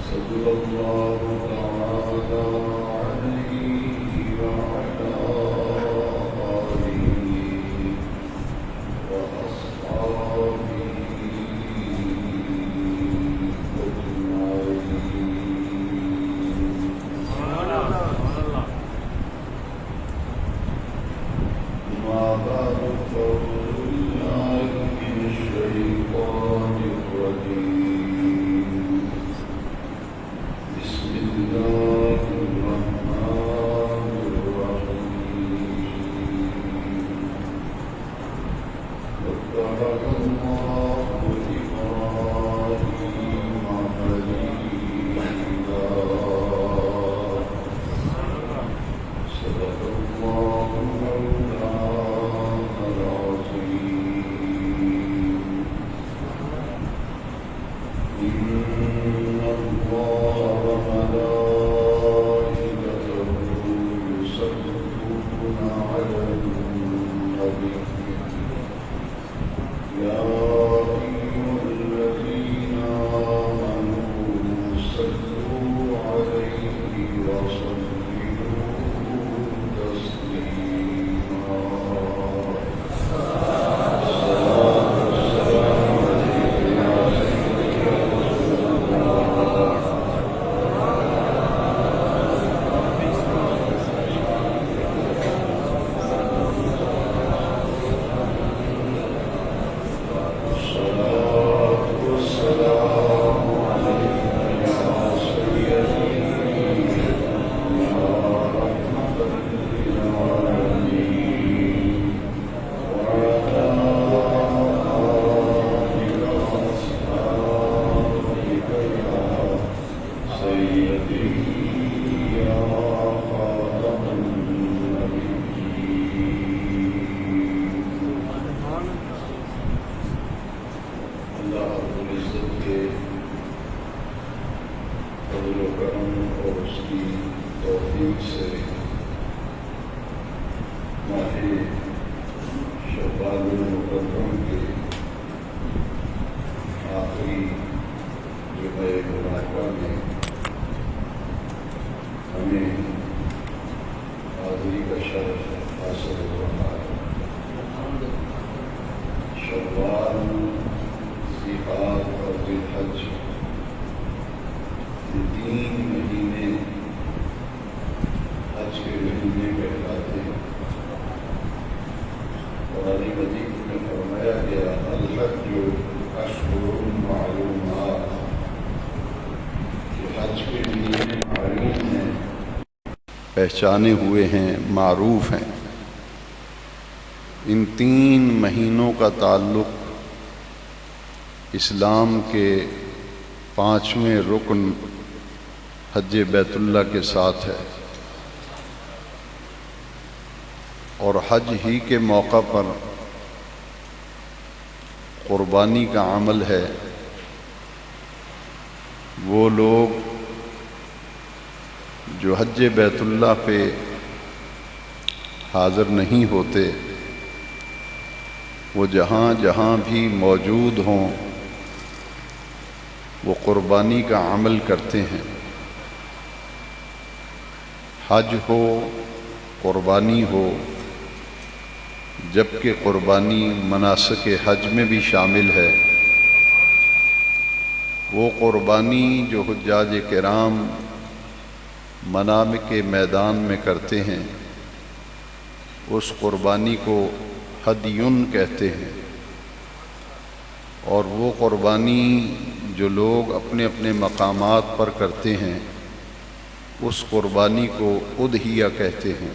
صلى الله تعالى عليه وعلى آله وأصحابه أجمعين. ما بعد فأعوذ بالله من الشيطان الرجيم. بسم الله الرحمن الرحيم. واتخذ الله إبراهيم خليلا. صدق الله مولانا العظيم. إن الله وملائكته يصلون على النبي. يا أيها الذين آمنوا صلوا عليه وسلموا تسليما. اللہ رب العزت کے فضل و کرم اور اس کی توفیق سے ماہ شوال المکرم کے آخری جمعہ مبارکہ میں ہمیں حاضری کا شرف حاصل ہو رہا ہے. شوال، ذیقعدہ اور ذوالحج، یہ 3 مہینے حج کے مہینے کہلاتے ہیں. قرآن مجید میں فرمایا گیا الحج اشہر معلومات، کہ حج کے مہینے معلوم ہیں، پہچانے ہوئے ہیں، معروف ہیں. ان 3 مہینوں کا تعلق اسلام کے 5ویں رکن حج بیت اللہ کے ساتھ ہے، اور حج ہی کے موقع پر قربانی کا عمل ہے. وہ لوگ جو حج بیت اللہ پہ حاضر نہیں ہوتے، وہ جہاں جہاں بھی موجود ہوں وہ قربانی کا عمل کرتے ہیں. حج ہو، قربانی ہو، جبکہ قربانی مناسک حج میں بھی شامل ہے. وہ قربانی جو حجاج کرام منام کے میدان میں کرتے ہیں، اس قربانی کو ہدیٌ کہتے ہیں. اور وہ قربانی جو لوگ اپنے اپنے مقامات پر کرتے ہیں، اس قربانی کو اضحیہ کہتے ہیں.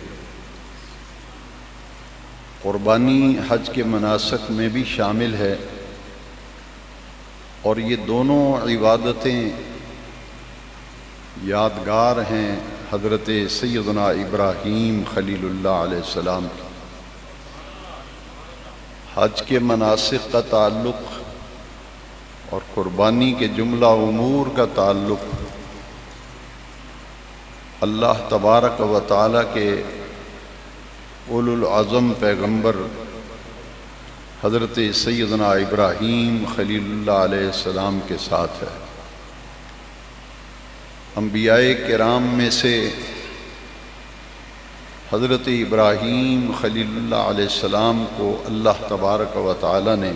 قربانی حج کے مناسک میں بھی شامل ہے، اور یہ دونوں عبادتیں یادگار ہیں حضرت سیدنا ابراہیم خلیل اللہ علیہ السلام کی. حج کے مناسک کا تعلق اور قربانی کے جملہ امور کا تعلق اللہ تبارک و تعالیٰ کے اولو العزم پیغمبر حضرت سیدنا ابراہیم خلیل اللہ علیہ السلام کے ساتھ ہے. انبیاء کرام میں سے حضرت ابراہیم خلیل اللہ علیہ السلام کو اللہ تبارک و تعالی نے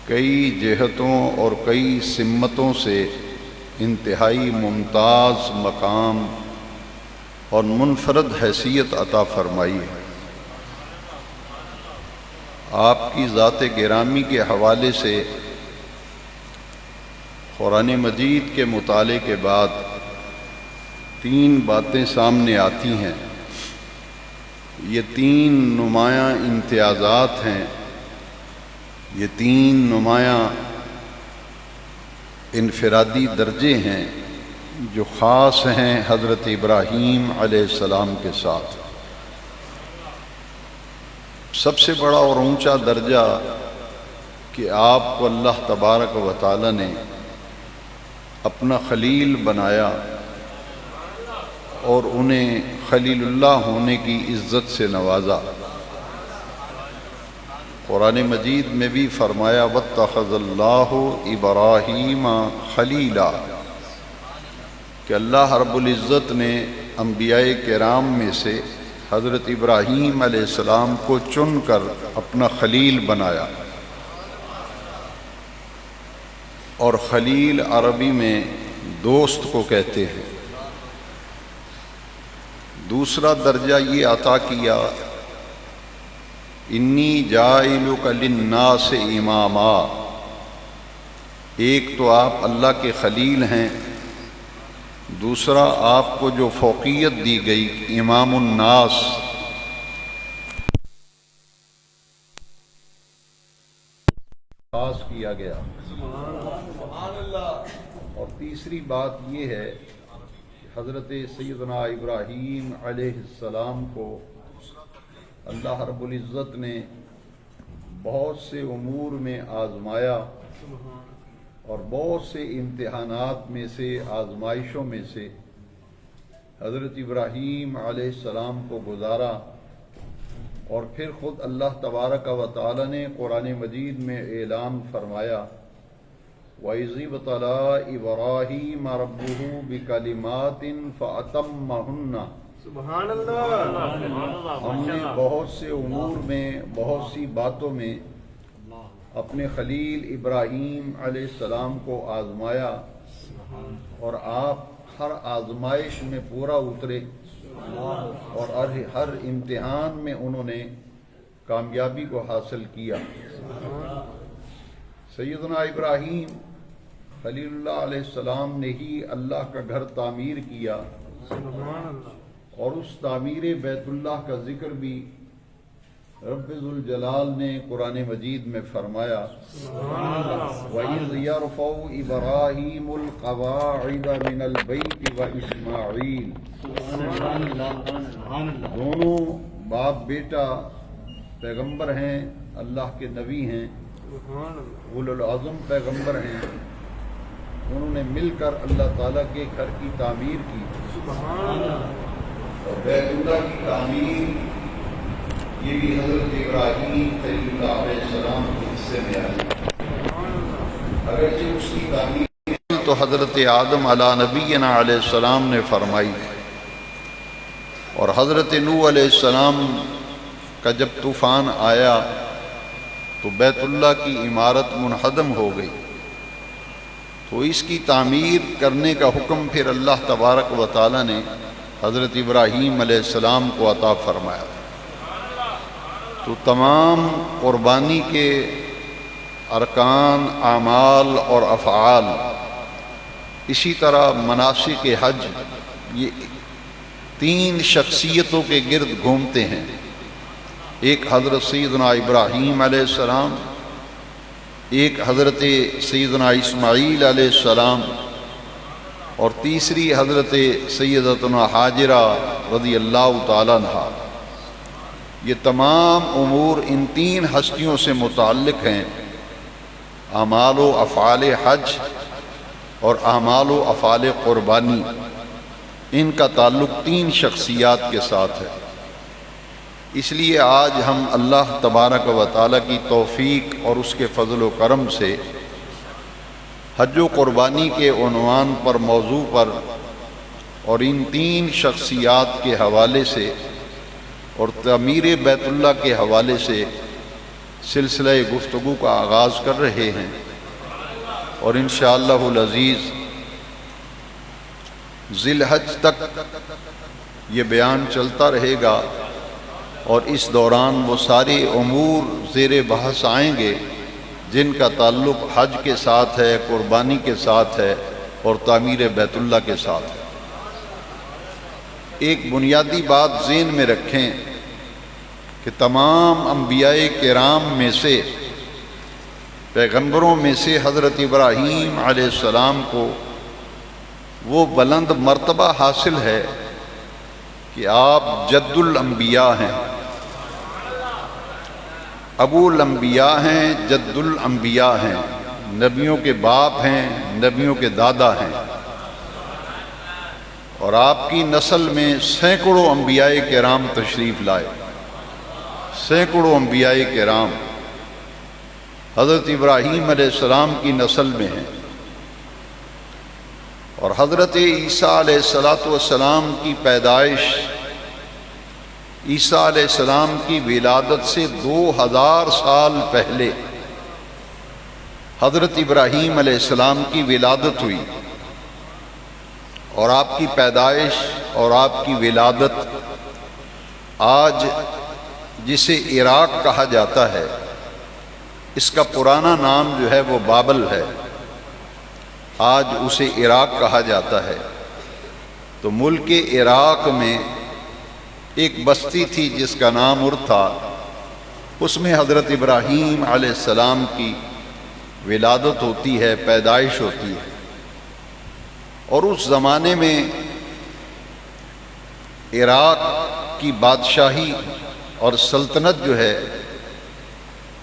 کئی جہتوں اور کئی سمتوں سے انتہائی ممتاز مقام اور منفرد حیثیت عطا فرمائی ہے۔ آپ کی ذات گرامی کے حوالے سے قرآن مجید کے مطالعے کے بعد تین باتیں سامنے آتی ہیں۔ یہ تین نمایاں امتیازات ہیں، یہ تین نمایاں انفرادی درجے ہیں جو خاص ہیں حضرت ابراہیم علیہ السلام کے ساتھ۔ سب سے بڑا اور اونچا درجہ کہ آپ کو اللہ تبارک و تعالی نے اپنا خلیل بنایا اور انہیں خلیل اللہ ہونے کی عزت سے نوازا۔ قرآن مجید میں بھی فرمایا واتخذ اللہ ابراہیم خلیلا، کہ اللہ رب العزت نے انبیاء کرام میں سے حضرت ابراہیم علیہ السلام کو چن کر اپنا خلیل بنایا۔ اور خلیل عربی میں دوست کو کہتے ہیں۔ دوسرا درجہ یہ عطا کیا انی جاعلک للناس اماما، ایک تو آپ اللہ کے خلیل ہیں، دوسرا آپ کو جو فوقیت دی گئی امام الناس، خاص کیا گیا۔ اور تیسری بات یہ ہے کہ حضرت سیدنا ابراہیم علیہ السلام کو اللہ رب العزت نے بہت سے امور میں آزمایا، اور بہت سے امتحانات میں سے، آزمائشوں میں سے حضرت ابراہیم علیہ السلام کو گزارا۔ اور پھر خود اللہ تبارک و تعالی نے قرآن مجید میں اعلان فرمایا وَإِذِ ابْتَلَىٰ إِبْرَاهِيمَ رَبُّهُ بِكَلِمَاتٍ فَأَتَمَّهُنَّ۔ سبحان اللہ۔ ہم نے بہت سے امور میں، بہت سی باتوں میں اپنے خلیل ابراہیم علیہ السلام کو آزمایا، اور آپ ہر آزمائش میں پورا اترے، اور ہر امتحان میں انہوں نے کامیابی کو حاصل کیا۔ سیدنا ابراہیم خلیل اللہ علیہ السلام نے ہی اللہ کا گھر تعمیر کیا، اور اس تعمیر بیت اللہ کا ذکر بھی رب ذوالجلال نے قرآن مجید میں فرمایا وَإِذْ يَرْفَعُ إِبْرَاهِيمُ الْقَوَاعِدَ مِنَ الْبَيْتِ وَإِسْمَاعِيلُ۔ دونوں باپ بیٹا پیغمبر ہیں، اللہ کے نبی ہیں، اولو العظم پیغمبر ہیں، انہوں نے مل کر اللہ تعالیٰ کے گھر کی تعمیر کی، اور بیت اللہ کی تعمیر یہ بھی حضرت ابراہیم خلیل اللہ علیہ السلام کے حصے میں آئی۔ اگرچہ اس کی تعمیر تو حضرت آدم علی نبینا علیہ السلام نے فرمائی، اور حضرت نوح علیہ السلام کا جب طوفان آیا تو بیت اللہ کی عمارت منہدم ہو گئی، تو اس کی تعمیر کرنے کا حکم پھر اللہ تبارک و تعالی نے حضرت ابراہیم علیہ السلام کو عطا فرمایا۔ تو تمام قربانی کے ارکان، اعمال اور افعال، اسی طرح مناسک حج، یہ تین شخصیتوں کے گرد گھومتے ہیں۔ ایک حضرت سیدنا ابراہیم علیہ السلام، ایک حضرت سیدنا اسماعیل علیہ السلام، اور تیسری حضرت سیدتنا حاجرہ رضی اللہ تعالیٰ عنہا۔ یہ تمام امور ان تین ہستیوں سے متعلق ہیں، اعمال و افعال حج اور اعمال و افعال قربانی، ان کا تعلق تین شخصیات کے ساتھ ہے۔ اس لیے آج ہم اللہ تبارک و تعالیٰ کی توفیق اور اس کے فضل و کرم سے حج و قربانی کے عنوان پر موضوع پر اور ان تین شخصیات کے حوالے سے اور تعمیر بیت اللہ کے حوالے سے سلسلہ گفتگو کا آغاز کر رہے ہیں، اور انشاءاللہ العزیز ذی الحج تک یہ بیان چلتا رہے گا، اور اس دوران وہ سارے امور زیر بحث آئیں گے جن کا تعلق حج کے ساتھ ہے، قربانی کے ساتھ ہے اور تعمیر بیت اللہ کے ساتھ ہے۔ ایک بنیادی بات ذہن میں رکھیں کہ تمام انبیاء کرام میں سے، پیغمبروں میں سے حضرت ابراہیم علیہ السلام کو وہ بلند مرتبہ حاصل ہے کہ آپ جد الانبیاء ہیں، ابو الانبیاء ہیں، جد الانبیاء ہیں، نبیوں کے باپ ہیں، نبیوں کے دادا ہیں، اور آپ کی نسل میں سینکڑوں انبیاء کرام تشریف لائے، سینکڑوں انبیاء کرام حضرت ابراہیم علیہ السلام کی نسل میں ہیں، اور حضرت عیسیٰ علیہ السلام کی پیدائش عیسیٰ علیہ السلام کی ولادت سے 2000 سال پہلے حضرت ابراہیم علیہ السلام کی ولادت ہوئی، اور آپ کی پیدائش اور آپ کی ولادت آج جسے عراق کہا جاتا ہے، اس کا پرانا نام جو ہے وہ بابل ہے، آج اسے عراق کہا جاتا ہے۔ تو ملک عراق میں ایک بستی تھی جس کا نام ار تھا، اس میں حضرت ابراہیم علیہ السلام کی ولادت ہوتی ہے، پیدائش ہوتی ہے، اور اس زمانے میں عراق کی بادشاہی اور سلطنت جو ہے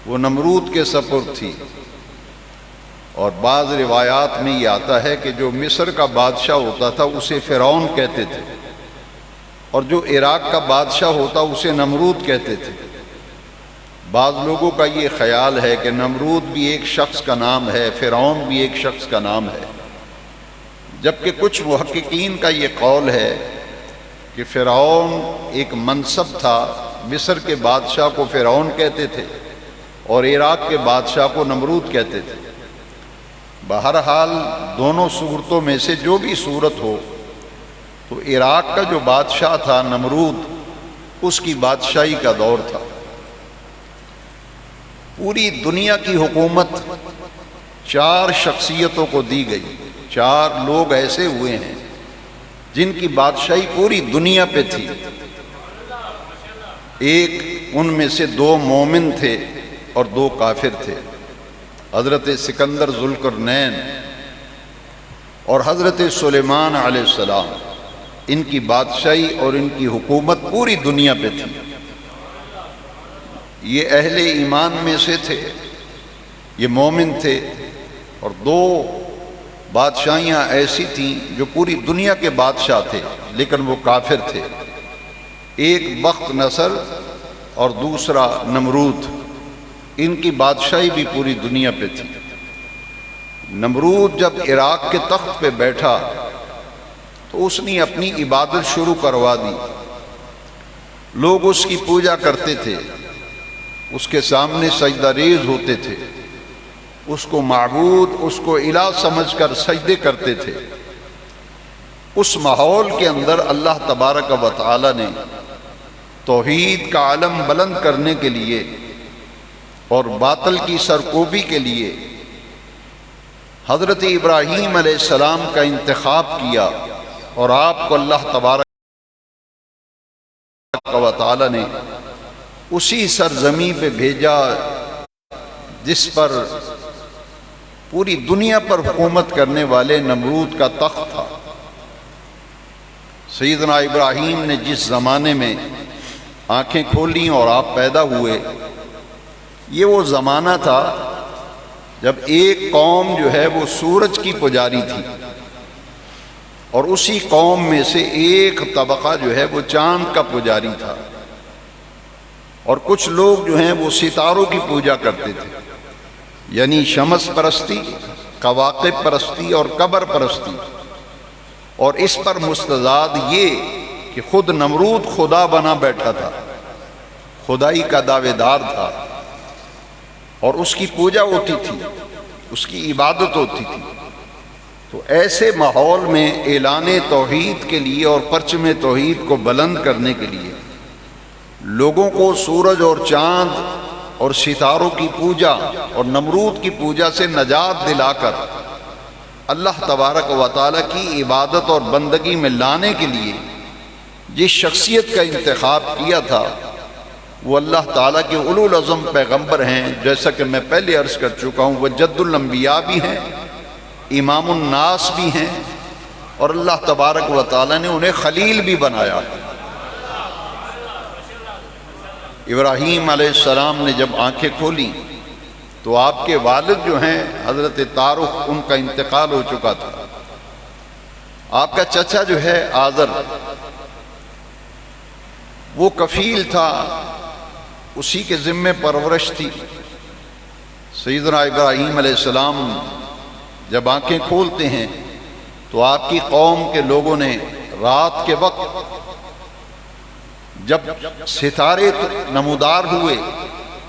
وہ نمرود کے سپرد تھی، اور بعض روایات میں یہ آتا ہے کہ جو مصر کا بادشاہ ہوتا تھا اسے فرعون کہتے تھے، اور جو عراق کا بادشاہ ہوتا اسے نمرود کہتے تھے۔ بعض لوگوں کا یہ خیال ہے کہ نمرود بھی ایک شخص کا نام ہے، فرعون بھی ایک شخص کا نام ہے، جبکہ کچھ محققین کا یہ قول ہے کہ فرعون ایک منصب تھا، مصر کے بادشاہ کو فرعون کہتے تھے اور عراق کے بادشاہ کو نمرود کہتے تھے۔ بہرحال دونوں صورتوں میں سے جو بھی صورت ہو، تو عراق کا جو بادشاہ تھا نمرود، اس کی بادشاہی کا دور تھا۔ پوری دنیا کی حکومت 4 شخصیتوں کو دی گئی، 4 لوگ ایسے ہوئے ہیں جن کی بادشاہی پوری دنیا پہ تھی۔ ایک ان میں سے 2 مومن تھے اور 2 کافر تھے، حضرت سکندر ذوالقرنین اور حضرت سلیمان علیہ السلام۔ ان کی بادشاہی اور ان کی حکومت پوری دنیا پہ تھی۔ یہ اہل ایمان میں سے تھے، یہ مومن تھے، اور 2 بادشاہیاں ایسی تھیں جو پوری دنیا کے بادشاہ تھے لیکن وہ کافر تھے، ایک بخت نصر اور دوسرا نمرود۔ ان کی بادشاہی بھی پوری دنیا پہ تھی۔ نمرود جب عراق کے تخت پہ بیٹھا تو اس نے اپنی عبادت شروع کروا دی، لوگ اس کی پوجا کرتے تھے، اس کے سامنے سجدہ ریز ہوتے تھے، اس کو معبود، اس کو الہ سمجھ کر سجدے کرتے تھے۔ اس ماحول کے اندر اللہ تبارک و تعالی نے توحید کا علم بلند کرنے کے لیے اور باطل کی سرکوبی کے لیے حضرت ابراہیم علیہ السلام کا انتخاب کیا، اور آپ کو اللہ تبارک و تعالی نے اسی سرزمین پہ بھیجا جس پر پوری دنیا پر حکومت کرنے والے نمرود کا تخت تھا۔ سیدنا ابراہیم نے جس زمانے میں آنکھیں کھولیں اور آپ پیدا ہوئے، یہ وہ زمانہ تھا جب ایک قوم جو ہے وہ سورج کی پجاری تھی، اور اسی قوم میں سے ایک طبقہ جو ہے وہ چاند کا پجاری تھا، اور کچھ لوگ جو ہیں وہ ستاروں کی پوجا کرتے تھے، یعنی شمس پرستی، کواکب پرستی اور قبر پرستی، اور اس پر مستضاد یہ کہ خود نمرود خدا بنا بیٹھا تھا، خدائی کا دعوے دار تھا، اور اس کی پوجا ہوتی تھی، اس کی عبادت ہوتی تھی۔ تو ایسے ماحول میں اعلان توحید کے لیے اور پرچم توحید کو بلند کرنے کے لیے لوگوں کو سورج اور چاند اور ستاروں کی پوجا اور نمرود کی پوجا سے نجات دلا کر اللہ تبارک و تعالیٰ کی عبادت اور بندگی میں لانے کے لیے جس شخصیت کا انتخاب کیا تھا وہ اللہ تعالیٰ کے اولو العزم پیغمبر ہیں، جیسا کہ میں پہلے عرض کر چکا ہوں، وہ جد الانبیاء بھی ہیں، امام الناس بھی ہیں، اور اللہ تبارک و تعالیٰ نے انہیں خلیل بھی بنایا۔ ابراہیم علیہ السلام نے جب آنکھیں کھولیں تو آپ کے والد جو ہیں حضرت طارق، ان کا انتقال ہو چکا تھا۔ آپ کا چچا جو ہے آذر، وہ کفیل تھا، اسی کے ذمے پرورش تھی۔ سیدنا ابراہیم علیہ السلام جب آنکھیں کھولتے ہیں تو آپ کی قوم کے لوگوں نے رات کے وقت جب ستارے نمودار ہوئے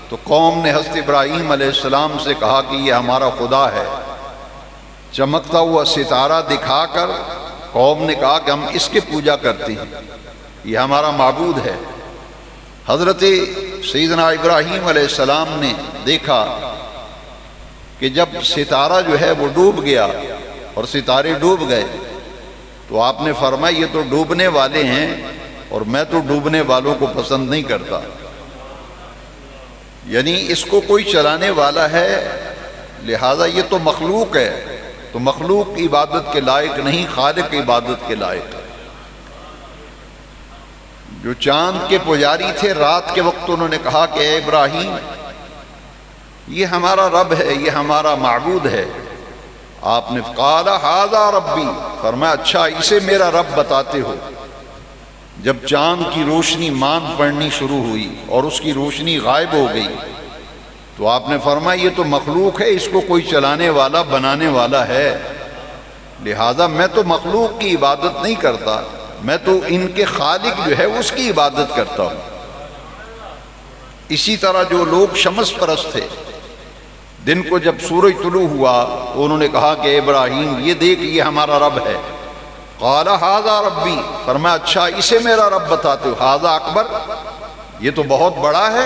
تو قوم نے حضرت ابراہیم علیہ السلام سے کہا کہ یہ ہمارا خدا ہے۔ چمکتا ہوا ستارہ دکھا کر قوم نے کہا کہ ہم اس کی پوجا کرتے ہیں، یہ ہمارا معبود ہے۔ حضرت سیدنا ابراہیم علیہ السلام نے دیکھا کہ جب ستارہ جو ہے وہ ڈوب گیا اور ستارے ڈوب گئے تو آپ نے فرمایا یہ تو ڈوبنے والے ہیں اور میں تو ڈوبنے والوں کو پسند نہیں کرتا، یعنی اس کو کوئی چلانے والا ہے، لہذا یہ تو مخلوق ہے، تو مخلوق عبادت کے لائق نہیں، خالق عبادت کے لائق ہے۔ جو چاند کے پجاری تھے رات کے وقت انہوں نے کہا کہ اے ابراہیم یہ ہمارا رب ہے، یہ ہمارا معبود ہے۔ آپ نے قال ھذا ربی، فرمایا اچھا اسے میرا رب بتاتے ہو۔ جب چاند کی روشنی ماند پڑنی شروع ہوئی اور اس کی روشنی غائب ہو گئی تو آپ نے فرمایا یہ تو مخلوق ہے، اس کو کوئی چلانے والا بنانے والا ہے، لہذا میں تو مخلوق کی عبادت نہیں کرتا، میں تو ان کے خالق جو ہے اس کی عبادت کرتا ہوں۔ اسی طرح جو لوگ شمس پرست تھے، دن کو جب سورج طلوع ہوا تو انہوں نے کہا کہ ابراہیم یہ دیکھ یہ ہمارا رب ہے۔ قال ھذا ربی، فرمایا اچھا اسے میرا رب بتاتے ہو۔ ھذا اکبر، یہ تو بہت بڑا ہے،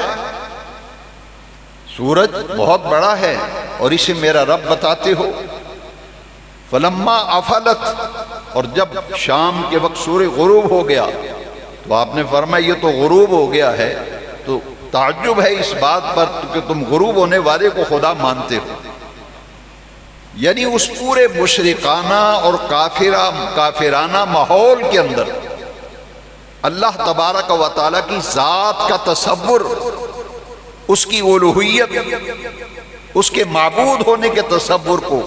سورج بہت بڑا ہے اور اسے میرا رب بتاتے ہو۔ فلما افلت، اور جب شام کے وقت سورج غروب ہو گیا تو آپ نے فرمایا یہ تو غروب ہو گیا ہے، تو تعجب ہے اس بات پر کہ تم غروب ہونے والے کو خدا مانتے ہو۔ یعنی اس پورے مشرکانہ اور کافرانہ ماحول کے اندر اللہ تبارک و تعالیٰ کی ذات کا تصور، اس کی الوہیت، اس کے معبود ہونے کے تصور کو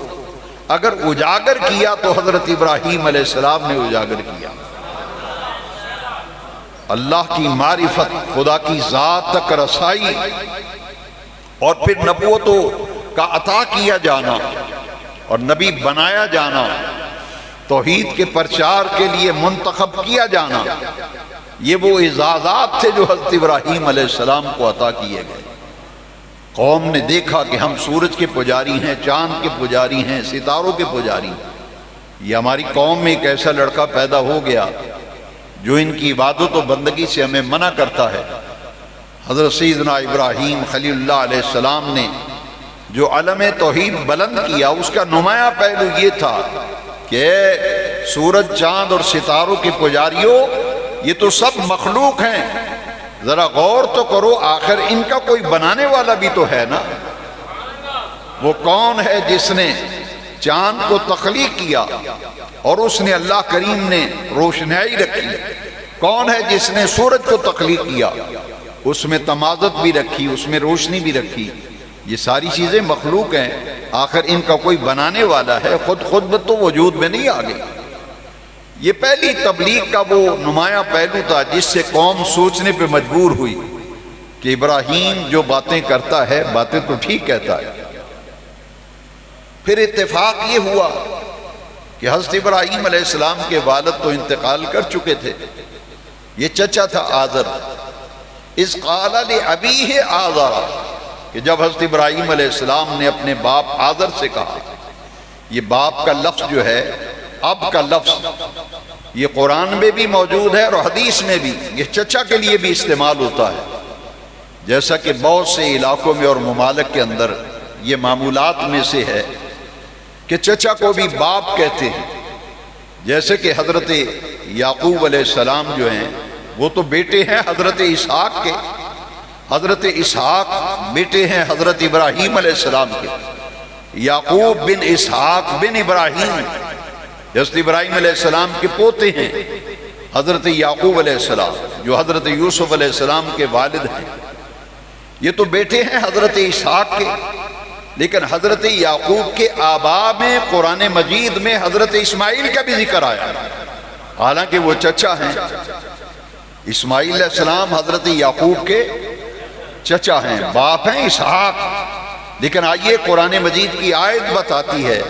اگر اجاگر کیا تو حضرت ابراہیم علیہ السلام نے اجاگر کیا۔ اللہ کی معرفت، خدا کی ذات تک رسائی اور پھر نبوتوں کا عطا کیا جانا اور نبی بنایا جانا، توحید کے پرچار کے لیے منتخب کیا جانا، یہ وہ اعزازات تھے جو حضرت ابراہیم علیہ السلام کو عطا کیے گئے۔ قوم نے دیکھا کہ ہم سورج کے پجاری ہیں، چاند کے پجاری ہیں، ستاروں کے پجاری ہیں، یہ ہماری قوم میں ایک ایسا لڑکا پیدا ہو گیا جو ان کی عبادت و بندگی سے ہمیں منع کرتا ہے۔ حضرت سیدنا ابراہیم خلیل اللہ علیہ السلام نے جو علم توحید بلند کیا، اس کا نمایاں پہلو یہ تھا کہ سورج، چاند اور ستاروں کے پجاریوں، یہ تو سب مخلوق ہیں، ذرا غور تو کرو، آخر ان کا کوئی بنانے والا بھی تو ہے نا۔ وہ کون ہے جس نے چاند کو تخلیق کیا اور اس نے اللہ کریم نے روشنائی رکھی؟ کون ہے جس نے سورج کو تخلیق کیا، اس میں تمازت بھی رکھی، اس میں روشنی بھی رکھی؟ یہ ساری چیزیں مخلوق ہیں، آخر ان کا کوئی بنانے والا ہے؟ خود تو وجود میں نہیں آ گئی۔ یہ پہلی تبلیغ کا وہ نمایاں پہلو تھا جس سے قوم سوچنے پہ مجبور ہوئی کہ ابراہیم جو باتیں کرتا ہے، باتیں تو ٹھیک کہتا ہے، پھر اتفاق یہ ہوا کہ حضرت ابراہیم علیہ السلام کے والد تو انتقال کر چکے تھے، یہ چچا تھا آذر۔ اذ قال لأبیہ آذر، کہ جب حضرت ابراہیم علیہ السلام نے اپنے باپ آذر سے کہا، یہ باپ کا لفظ جو ہے، اب کا لفظ، یہ قرآن میں بھی موجود ہے اور حدیث میں بھی، یہ چچا کے لیے بھی استعمال ہوتا ہے، جیسا کہ بہت سے علاقوں میں اور ممالک کے اندر یہ معمولات میں سے ہے کہ چچا کو بھی باپ کہتے ہیں۔ جیسے کہ حضرت یعقوب علیہ السلام جو ہیں وہ تو بیٹے ہیں حضرت اسحاق کے، حضرت اسحاق بیٹے ہیں حضرت ابراہیم علیہ السلام کے، یعقوب بن اسحاق بن ابراہیم، حضرت ابراہیم علیہ السلام کے پوتے ہیں حضرت یعقوب علیہ السلام جو حضرت یوسف علیہ السلام کے والد ہیں، یہ تو بیٹے ہیں حضرت اسحاق کے۔ لیکن حضرت یعقوب کے آبا میں قرآن مجید میں حضرت اسماعیل کا بھی ذکر آیا، حالانکہ وہ چچا ہیں۔ اسماعیل علیہ السلام حضرت یعقوب کے چچا ہیں، باپ ہیں اسحاق۔ لیکن آئیے قرآن مجید کی آیت بتاتی ہے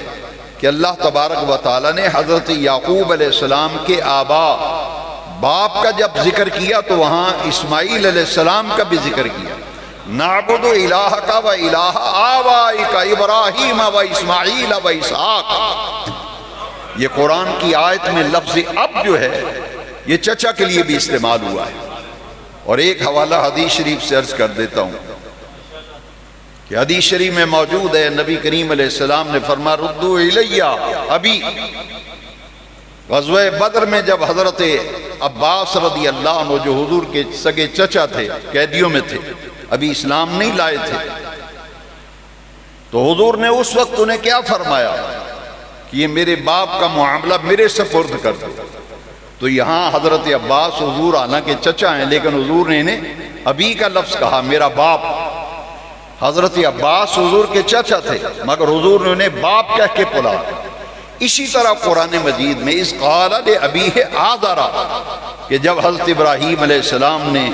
کہ اللہ تبارک و تعالیٰ نے حضرت یعقوب علیہ السلام کے آبا، باپ کا جب ذکر کیا تو وہاں اسماعیل علیہ السلام کا بھی ذکر کیا۔ نعبد الہک و الہ آبائک ابراہیم و اسماعیل و اسحاق، یہ قرآن کی آیت میں لفظ اب جو ہے یہ چچا کے لیے بھی استعمال ہوا ہے۔ اور ایک حوالہ حدیث شریف سے عرض کر دیتا ہوں کہ حدیث شریف میں موجود ہے، نبی کریم علیہ السلام نے فرمایا ردو الیہ ابی۔ غزوہ بدر میں جب حضرت عباس رضی اللہ عنہ جو حضور کے سگے چچا تھے قیدیوں میں تھے، ابھی اسلام نہیں لائے تھے، تو حضور نے اس وقت انہیں کیا فرمایا کہ یہ میرے باپ کا معاملہ میرے سپرد کر دو۔ تو یہاں حضرت عباس حضور حالانکہ چچا ہیں لیکن حضور نے انہیں ابھی کا لفظ کہا، میرا باپ۔ حضرت عباس حضور کے چچا تھے مگر حضور نے انہیں باپ کہہ کے بلایا۔ اسی طرح قرآن مجید میں اذ قال لأبیہ آذر، کہ جب حضرت ابراہیم علیہ السلام نے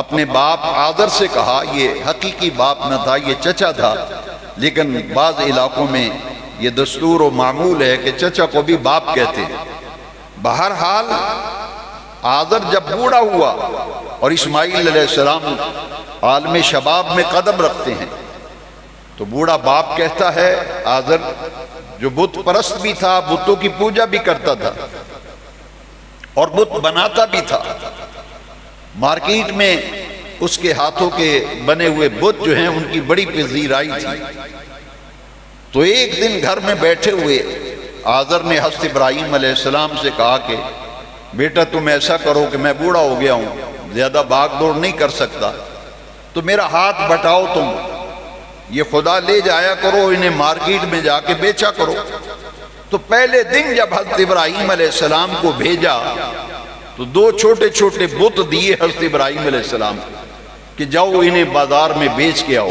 اپنے باپ آذر سے کہا، یہ حقیقی باپ نہ تھا، یہ چچا تھا، لیکن بعض علاقوں میں یہ دستور و معمول ہے کہ چچا کو بھی باپ کہتے ہیں۔ بہرحال آذر جب بوڑھا ہوا اور اسماعیل علیہ السلام عالم شباب میں قدم رکھتے ہیں تو بوڑھا باپ کہتا ہے آذر، جو بت پرست بھی تھا، بتوں کی پوجا بھی کرتا تھا اور بت بناتا بھی تھا، مارکیٹ میں اس کے ہاتھوں کے بنے ہوئے بت جو ہیں ان کی بڑی پذیرائی تھی۔ تو ایک دن گھر میں بیٹھے ہوئے آذر نے حضرت ابراہیم علیہ السلام سے کہا کہ بیٹا تم ایسا کرو کہ میں بوڑھا ہو گیا ہوں، زیادہ بھاگ دوڑ نہیں کر سکتا، تو میرا ہاتھ بٹاؤ، تم یہ خدا لے جایا کرو، انہیں مارکیٹ میں جا کے بیچا کرو۔ تو پہلے دن جب حضرت ابراہیم علیہ السلام کو بھیجا تو دو چھوٹے چھوٹے بت دیے حضرت ابراہیم علیہ السلام کہ جاؤ انہیں بازار میں بیچ کے آؤ۔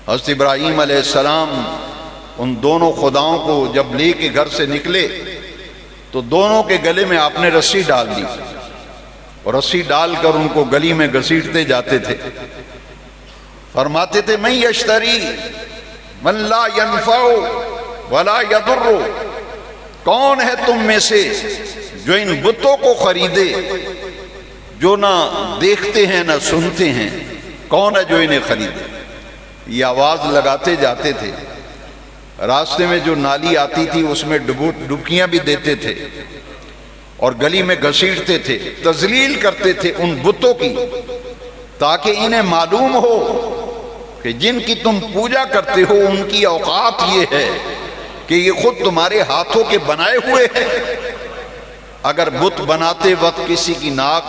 حضرت ابراہیم علیہ السلام ان دونوں خداؤں کو جب لے کے گھر سے نکلے تو دونوں کے گلے میں آپ نے رسی ڈال دی اور رسی ڈال کر ان کو گلی میں گھسیٹتے جاتے تھے، فرماتے تھے من یشتری من لا ینفع ولا یضر، کون ہے تم میں سے جو ان بتوں کو خریدے جو نہ دیکھتے ہیں نہ سنتے ہیں، کون ہے جو انہیں خریدے؟ یہ آواز لگاتے جاتے تھے، راستے میں جو نالی آتی تھی اس میں ڈبکیاں بھی دیتے تھے اور گلی میں گھسیٹتے تھے، تذلیل کرتے تھے ان بتوں کی، تاکہ انہیں معلوم ہو کہ جن کی تم پوجا کرتے ہو ان کی اوقات یہ ہے کہ یہ خود تمہارے ہاتھوں کے بنائے ہوئے ہیں۔ اگر بت بناتے وقت کسی کی ناک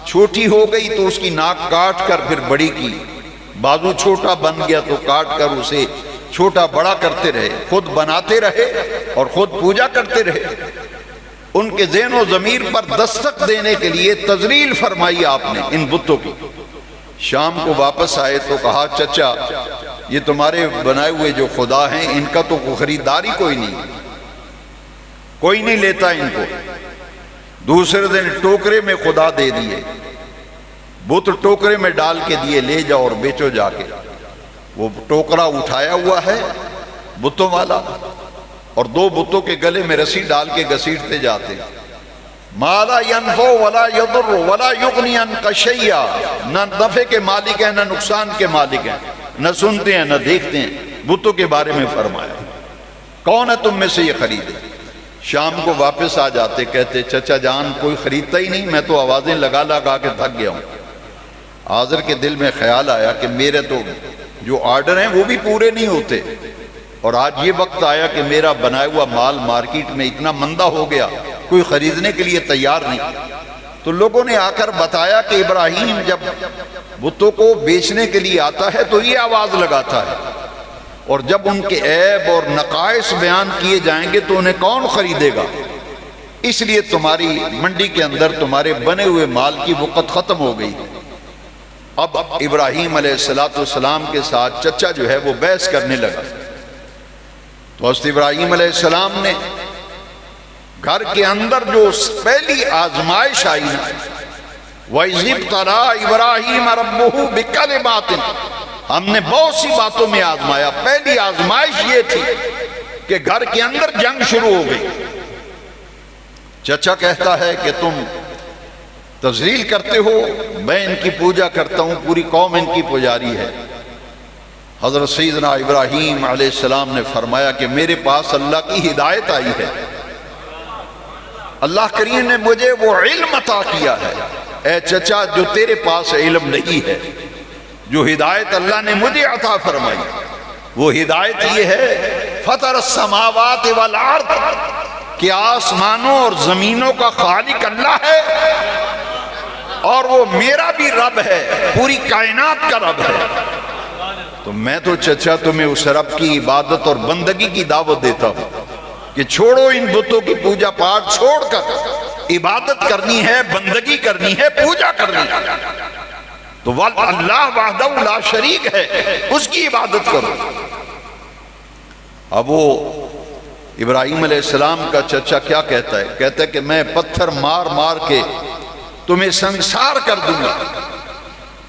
چھوٹی ہو گئی تو اس کی ناک کاٹ کر پھر بڑی کی، بازو چھوٹا بن گیا تو کاٹ کر اسے چھوٹا بڑا کرتے رہے، خود بناتے رہے اور خود پوجا کرتے رہے۔ ان کے ذہن و ضمیر پر دستک دینے کے لیے تذلیل فرمائی آپ نے ان بتوں کی۔ شام کو واپس آئے تو کہا چچا یہ تمہارے بنائے ہوئے جو خدا ہیں ان کا تو خریداری کوئی نہیں لیتا ان کو۔ دوسرے دن ٹوکرے میں خدا دے دیے، بت ٹوکرے میں ڈال کے دیے، لے جاؤ اور بیچو جا کے۔ وہ ٹوکرا اٹھایا ہوا ہے بتوں والا، اور دو بتوں کے گلے میں رسی ڈال کے گھسیٹتے جاتے ہیں. ما لا ينفع ولا يضر ولا يغني عنك شيئا، نہ نفع کے مالک ہیں نہ نقصان کے مالک ہیں، نہ سنتے ہیں نہ دیکھتے ہیں. بتوں کے بارے میں فرمایا. کون ہے تم میں سے یہ خریدے؟ شام کو واپس آ جاتے، کہتے چچا جان کوئی خریدتا ہی نہیں، میں تو آوازیں لگا لگا کے تھک گیا ہوں. حاضر کے دل میں خیال آیا کہ میرے تو جو آرڈر ہیں وہ بھی پورے نہیں ہوتے، اور آج یہ وقت آیا کہ میرا بنایا ہوا مال مارکیٹ میں اتنا مندہ ہو گیا، کوئی خریدنے کے لیے تیار نہیں. تو لوگوں نے آ کر بتایا کہ ابراہیم جب بتوں کو بیچنے کے لیے آتا ہے تو یہ آواز لگاتا ہے، اور جب ان کے عیب اور نقائص بیان کیے جائیں گے تو انہیں کون خریدے گا؟ اس لیے تمہاری منڈی کے اندر تمہارے بنے ہوئے مال کی وقت ختم ہو گئی. اب ابراہیم علیہ السلام کے ساتھ چچا جو ہے وہ بحث کرنے لگا. تو حضرت ابراہیم علیہ السلام نے گھر کے اندر جو پہلی آزمائش آئی ہے، وَإِذِ ابْتَلَىٰ إِبْرَاهِيمَ رَبُّهُ بِكَلِمَاتٍ، ہم نے بہت سی باتوں میں آزمایا. پہلی آزمائش یہ تھی کہ گھر کے اندر جنگ شروع ہو گئی. چچا کہتا ہے کہ تم تذلیل کرتے ہو، میں ان کی پوجا کرتا ہوں، پوری قوم ان کی پجاری ہے. حضرت سیدنا ابراہیم علیہ السلام نے فرمایا کہ میرے پاس اللہ کی ہدایت آئی ہے، اللہ کریم نے مجھے وہ علم عطا کیا ہے. اے چچا جو تیرے پاس علم نہیں ہے، جو ہدایت اللہ نے مجھے عطا فرمائی، وہ ہدایت یہ ہے فطر السماوات والارض، کہ آسمانوں اور زمینوں کا خالق اللہ ہے، اور وہ میرا بھی رب ہے، پوری کائنات کا رب ہے. تو میں تو چچا تمہیں اس رب کی عبادت اور بندگی کی دعوت دیتا ہوں کہ چھوڑو ان بتوں کی پوجا پاٹ، چھوڑ کر عبادت کرنی ہے، بندگی کرنی ہے، پوجا کرنی ہے تو اللہ وحدہ لا شریک ہے، اس کی عبادت کرو. اب وہ ابراہیم علیہ السلام کا چچا کیا کہتا ہے؟ کہتا ہے کہ میں پتھر مار مار کے تمہیں سنسار کر دوں گا،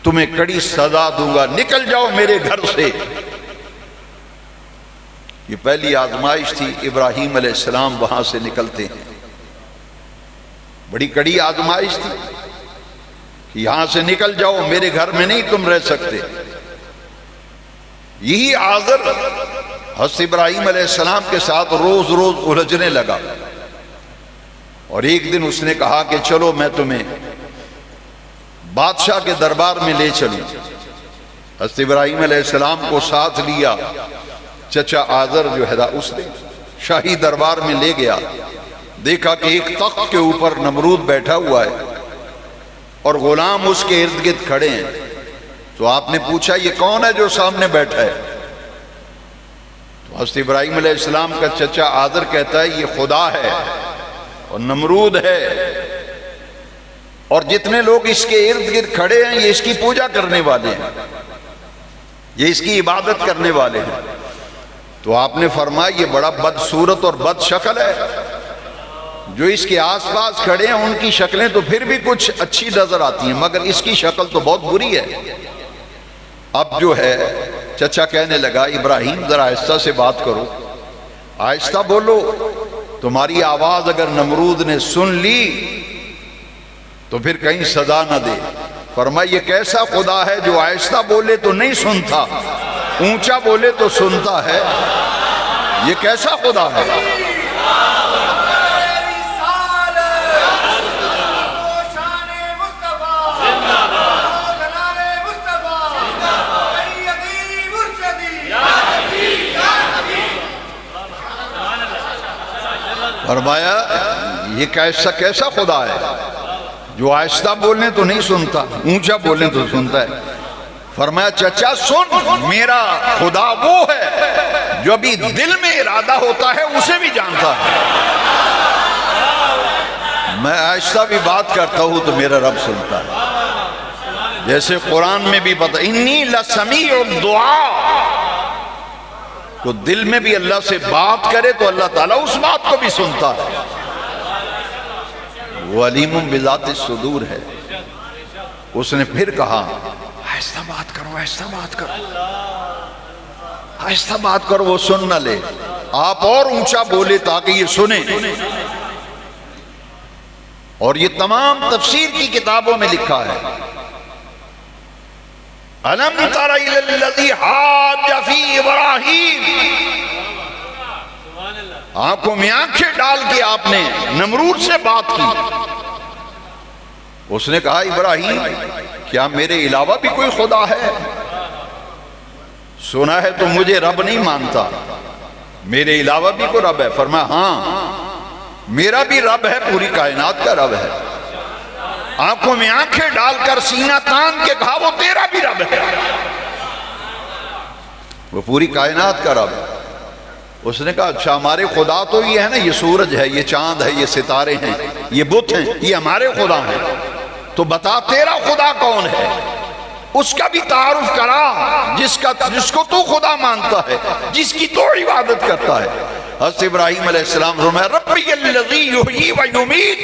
تمہیں کڑی سزا دوں گا، نکل جاؤ میرے گھر سے. یہ پہلی آزمائش تھی. ابراہیم علیہ السلام وہاں سے نکلتے ہیں. بڑی کڑی آزمائش تھی کہ یہاں سے نکل جاؤ، میرے گھر میں نہیں تم رہ سکتے. یہی آزر حضرت ابراہیم علیہ السلام کے ساتھ روز روز الجھنے لگا، اور ایک دن اس نے کہا کہ چلو میں تمہیں بادشاہ کے دربار میں لے چلوں. حضرت ابراہیم علیہ السلام کو ساتھ لیا. چچا آزر جو ہے اس نے شاہی دربار میں لے گیا. دیکھا کہ ایک تخت کے اوپر نمرود بیٹھا ہوا ہے اور غلام اس کے ارد گرد کھڑے ہیں. تو آپ نے پوچھا یہ کون ہے جو سامنے بیٹھا ہے؟ تو حضرت ابراہیم علیہ السلام کا چچا آزر کہتا ہے یہ خدا ہے اور نمرود ہے، اور جتنے لوگ اس کے ارد گرد کھڑے ہیں یہ اس کی پوجا کرنے والے ہیں، یہ اس کی عبادت کرنے والے ہیں. تو آپ نے فرمایا یہ بڑا بدصورت اور بد شکل ہے. جو اس کے آس پاس کھڑے ہیں ان کی شکلیں تو پھر بھی کچھ اچھی نظر آتی ہیں، مگر اس کی شکل تو بہت بری ہے. اب جو ہے چچا کہنے لگا ابراہیم ذرا آہستہ سے بات کرو، آہستہ بولو، تمہاری آواز اگر نمرود نے سن لی تو پھر کہیں سزا نہ دے. فرمایا یہ کیسا خدا ہے جو آہستہ بولے تو نہیں سنتا، اونچا بولے تو سنتا ہے؟ یہ کیسا خدا ہے؟ فرمایا یہ کیسا خدا ہے جو آہستہ بولنے تو نہیں سنتا، اونچا بولنے تو سنتا ہے. فرمایا چچا سن، میرا خدا وہ ہے جو ابھی دل میں ارادہ ہوتا ہے اسے بھی جانتا ہے. میں آہستہ بھی بات کرتا ہوں تو میرا رب سنتا ہے. جیسے قرآن میں بھی پتہ انی لسمیع الدعاء، تو دل میں بھی اللہ سے بات کرے تو اللہ تعالیٰ اس بات کو بھی سنتا ہے. وہ علیم بذات الصدور ہے. اس نے پھر کہا آہستہ بات کرو، آہستہ بات کرو، آہستہ بات کرو وہ سن نہ لے، آپ اور اونچا بولے تاکہ یہ سنیں۔ اور یہ تمام تفسیر کی کتابوں میں لکھا ہے۔ أَلَمْ تَرَ إِلَى الَّذِي حَاجَّ فِي إِبْرَاهِيمَ، آنکھوں میں آنکھیں ڈال کے آپ نے نمرود سے بات کی۔ اس نے کہا ابراہیم کیا میرے علاوہ بھی کوئی خدا ہے؟ سنا ہے تو مجھے رب نہیں مانتا، میرے علاوہ بھی کوئی رب ہے؟ فرمایا ہاں میرا بھی رب ہے، پوری کائنات کا رب ہے۔ آنکھوں میں آنکھیں ڈال کر سینہ تان کے کہا وہ تیرا بھی رب ہے، وہ پوری کائنات کا رب ہے۔ اس نے کہا اچھا ہمارے خدا تو یہ ہے نا، یہ سورج ہے، یہ چاند ہے، یہ ستارے ہیں، یہ بت ہیں، یہ ہمارے خدا ہیں، تو بتا تیرا خدا کون ہے؟ اس کا بھی تعارف کرا جس کو تو خدا مانتا ہے، جس کی تو عبادت کرتا ہے۔ حضرت ابراہیم علیہ السلام فرمایا ربی الذی یحیی و یمیت،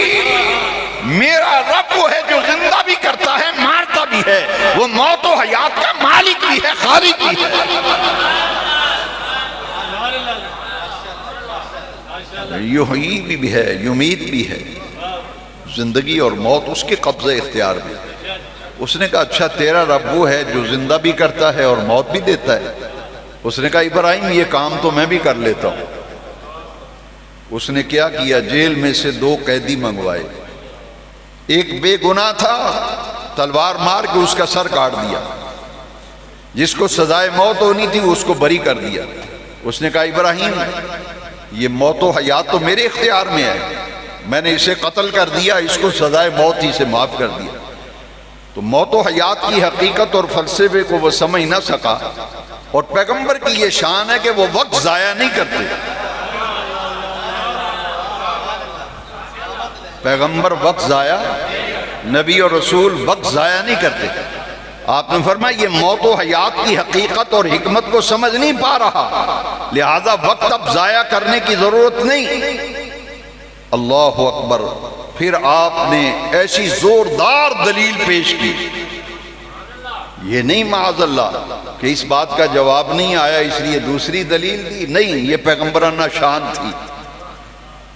میرا رب وہ ہے جو زندہ بھی کرتا ہے مارتا بھی ہے، وہ موت و حیات کا مالک بھی ہے، خالق بھی ہے۔ یحیی بھی ہے، یمیت بھی ہے، زندگی اور موت اس کے قبضہ اختیار میں۔ اس نے کہا اچھا تیرا رب وہ ہے جو زندہ بھی کرتا ہے اور موت بھی دیتا ہے؟ اس نے کہا ابراہیم یہ کام تو میں بھی کر لیتا ہوں۔ اس نے کیا کیا؟ جیل میں سے 2 قیدی منگوائے، ایک بے گناہ تھا، تلوار مار کے اس کا سر کاٹ دیا، جس کو سزائے موت ہونی تھی اس کو بری کر دیا۔ اس نے کہا ابراہیم یہ موت و حیات تو میرے اختیار میں ہے، میں نے اسے قتل کر دیا، اس کو سزائے موت ہی سے معاف کر دیا۔ تو موت و حیات کی حقیقت اور فلسفے کو وہ سمجھ نہ سکا، اور پیغمبر کی یہ شان ہے کہ وہ وقت ضائع نہیں کرتے۔ پیغمبر وقت ضائع، نبی اور رسول وقت ضائع نہیں کرتے۔ آپ نے فرمایا یہ موت و حیات کی حقیقت اور حکمت کو سمجھ نہیں پا رہا، لہذا وقت اب ضائع کرنے کی ضرورت نہیں۔ اللہ اکبر۔ پھر آپ نے ایسی زوردار دلیل پیش کی، یہ نہیں معاذ اللہ کہ اس بات کا جواب نہیں آیا اس لیے دوسری دلیل دی، نہیں، یہ پیغمبرانہ شان تھی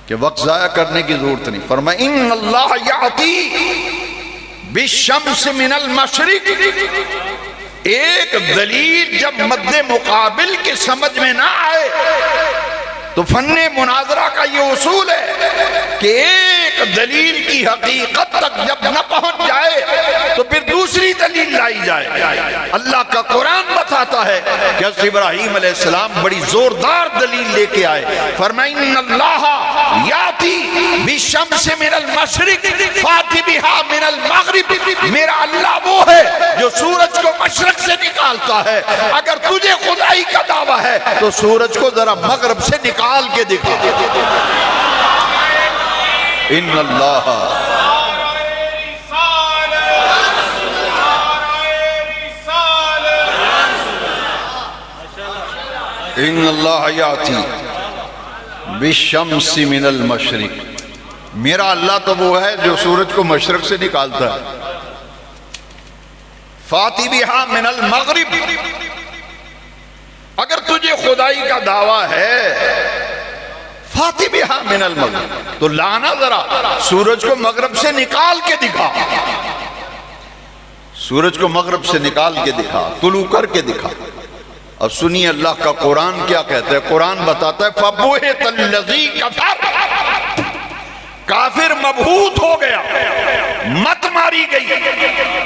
کہ وقت ضائع کرنے کی ضرورت نہیں۔ فرمایا ان اللہ یعطی بالشمس من المشرق، ایک دلیل جب مد مقابل کے سمجھ میں نہ آئے تو فن مناظرہ کا یہ اصول ہے کہ ایک دلیل کی حقیقت تک جب نہ پہنچ جائے تو پھر دوسری دلیل لائی جائے۔ اللہ کا قرآن بتاتا ہے کہ حضرت ابراہیم علیہ السلام بڑی زوردار دلیل لے کے آئے۔ فرمایا ان اللہ یاتی بالشمس من المشرق فاتی بہا من المغرب، میرا اللہ وہ ہے جو سورج کو مشرق سے نکالتا ہے۔ اگر تجھے خدائی کا دعویٰ ہے تو سورج کو ذرا مغرب سے نکال کے دکھا۔ ان اللہ ان اللہ یاتی بالشمس من المشرق، میرا اللہ تو وہ ہے جو سورج کو مشرق سے نکالتا ہے۔ فاتی بہا من المغرب، اگر تجھے خدائی کا دعویٰ ہے فاتی بہا من المغرب تو لانا ذرا سورج کو مغرب سے نکال کے دکھا، سورج کو مغرب سے نکال کے دکھا، طلوع کر کے دکھا۔ اب سنیے اللہ کا قرآن کیا کہتا ہے۔ قرآن بتاتا ہے فَبُهِتَ الَّذِي كَفَرَ، کافر مبہوت ہو گیا، مت ماری گئی،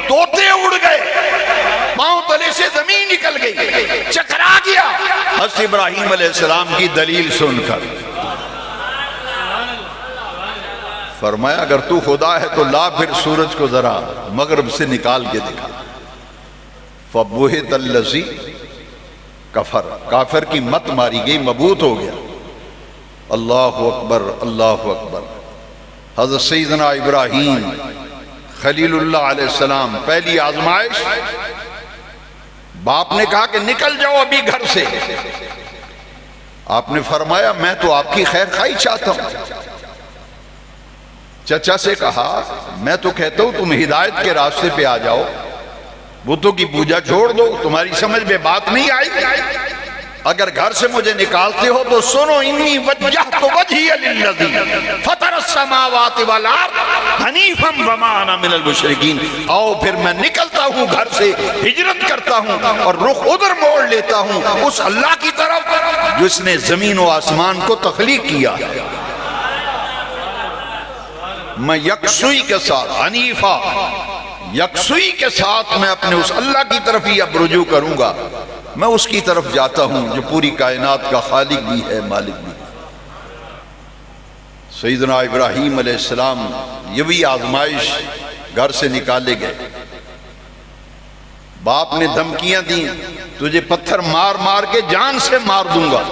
طوطے اڑ گئے، پاؤں تلے سے زمین نکل گئی، چکرا گیا حضرت ابراہیم علیہ السلام کی دلیل سن کر۔ فرمایا اگر تو خدا ہے تو لا پھر سورج کو ذرا مغرب سے نکال کے دکھا۔ فَبُهِتَ الَّذِي کفر، کافر کی مت ماری گئی، مبہوت ہو گیا۔ اللہ اکبر، اللہ اکبر۔ حضرت سیدنا ابراہیم خلیل اللہ علیہ السلام، پہلی آزمائش، باپ نے کہا کہ نکل جاؤ ابھی گھر سے۔ آپ نے فرمایا میں تو آپ کی خیر خواہی چاہتا ہوں۔ چچا سے کہا میں تو کہتا ہوں تم ہدایت کے راستے پہ آ جاؤ، بتوں کی پوجا چھوڑ دو، تمہاری سمجھ میں بات نہیں آئی۔ اگر گھر سے مجھے نکالتے ہو تو سنو، انی وجہت وجہی للذی فطر السماوات والارض حنیفا وما انا من المشرکین. آؤ پھر میں نکلتا ہوں گھر سے، ہجرت کرتا ہوں اور رخ ادھر موڑ لیتا ہوں اس اللہ کی طرف جس نے زمین و آسمان کو تخلیق کیا. میں یکسوئی کے ساتھ، حنیفہ یکسوئی کے ساتھ میں اپنے اس اللہ کی طرف ہی اب رجوع کروں گا. میں اس کی طرف جاتا ہوں جو پوری کائنات کا خالق بھی ہے، مالک بھی. سیدنا ابراہیم علیہ السلام یہ بھی آزمائش، گھر سے نکالے گئے. باپ نے دھمکیاں دیں، تجھے پتھر مار مار کے جان سے مار دوں گا.